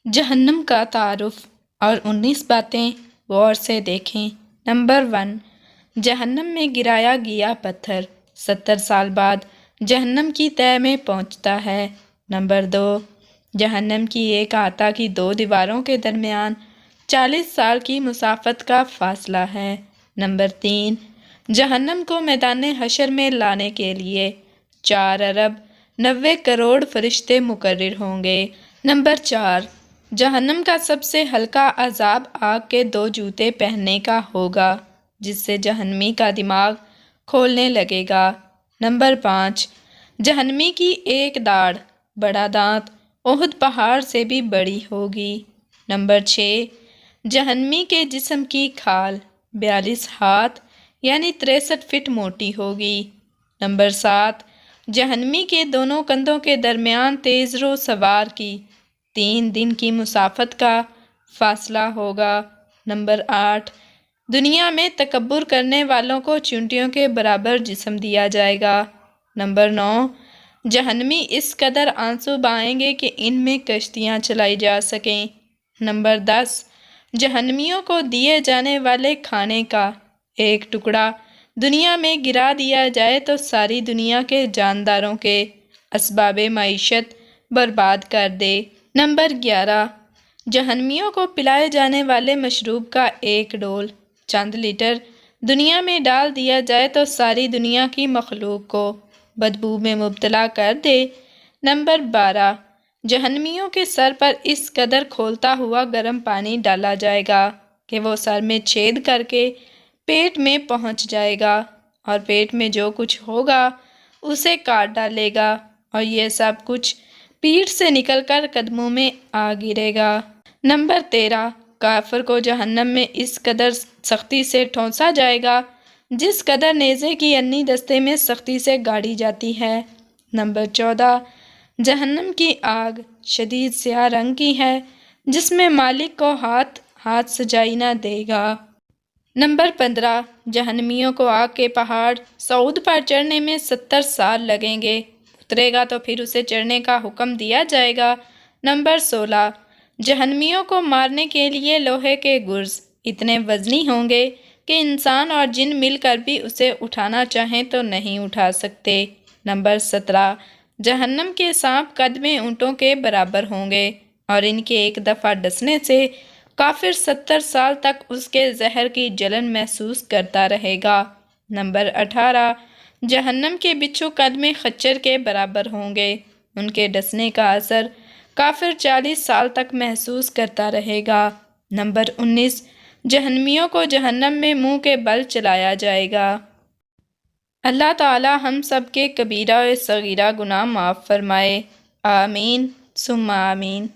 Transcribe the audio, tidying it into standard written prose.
جہنم کا تعارف اور 19 باتیں غور سے دیکھیں۔ نمبر 1، جہنم میں گرایا گیا پتھر 70 سال بعد جہنم کی تہہ میں پہنچتا ہے۔ نمبر 2، جہنم کی ایک آتا کی 2 دیواروں کے درمیان 40 سال کی مسافت کا فاصلہ ہے۔ نمبر 3، جہنم کو میدان حشر میں لانے کے لیے 4 ارب 90 کروڑ فرشتے مقرر ہوں گے۔ نمبر 4، جہنم کا سب سے ہلکا عذاب آگ کے 2 جوتے پہننے کا ہوگا، جس سے جہنمی کا دماغ کھولنے لگے گا۔ نمبر 5، جہنمی کی ایک داڑھ بڑا دانت احد پہاڑ سے بھی بڑی ہوگی۔ نمبر 6، جہنمی کے جسم کی کھال 42 ہاتھ یعنی 63 فٹ موٹی ہوگی۔ نمبر 7، جہنمی کے دونوں کندھوں کے درمیان تیز رو سوار کی 3 دن کی مسافت کا فاصلہ ہوگا۔ نمبر 8، دنیا میں تکبر کرنے والوں کو چیونٹیوں کے برابر جسم دیا جائے گا۔ نمبر 9، جہنمی اس قدر آنسو بہائیں گے کہ ان میں کشتیاں چلائی جا سکیں۔ نمبر 10، جہنمیوں کو دیے جانے والے کھانے کا ایک ٹکڑا دنیا میں گرا دیا جائے تو ساری دنیا کے جانداروں کے اسباب معیشت برباد کر دے۔ نمبر 11، جہنمیوں کو پلائے جانے والے مشروب کا ایک ڈول چند لیٹر دنیا میں ڈال دیا جائے تو ساری دنیا کی مخلوق کو بدبو میں مبتلا کر دے۔ نمبر 12، جہنمیوں کے سر پر اس قدر کھولتا ہوا گرم پانی ڈالا جائے گا کہ وہ سر میں چھید کر کے پیٹ میں پہنچ جائے گا اور پیٹ میں جو کچھ ہوگا اسے کاٹ ڈالے گا اور یہ سب کچھ پیٹھ سے نکل کر قدموں میں آ گرے گا۔ نمبر 13، کافر کو جہنم میں اس قدر سختی سے ٹھونسا جائے گا جس قدر نیزے کی انی دستے میں سختی سے گاڑی جاتی ہے۔ نمبر 14، جہنم کی آگ شدید سیاہ رنگ کی ہے جس میں مالک کو ہاتھ سجائی نہ دے گا۔ نمبر 15، جہنمیوں کو آگ کے پہاڑ صعود پر چڑھنے میں 70 سال لگیں گے، اترے گا تو پھر اسے چڑھنے کا حکم دیا جائے گا۔ نمبر 16، جہنمیوں کو مارنے کے لیے لوہے کے گرز اتنے وزنی ہوں گے کہ انسان اور جن مل کر بھی اسے اٹھانا چاہیں تو نہیں اٹھا سکتے۔ نمبر 17، جہنم کے سانپ قد میں اونٹوں کے برابر ہوں گے اور ان کے ایک دفعہ ڈسنے سے کافر 70 سال تک اس کے زہر کی جلن محسوس کرتا رہے گا۔ نمبر 18، جہنم کے بچھو قد میں خچر کے برابر ہوں گے، ان کے ڈسنے کا اثر کافر 40 سال تک محسوس کرتا رہے گا۔ نمبر 19، جہنمیوں کو جہنم میں منہ کے بل چلایا جائے گا۔ اللہ تعالی ہم سب کے کبیرہ و صغیرہ گناہ معاف فرمائے، آمین ثم آمین۔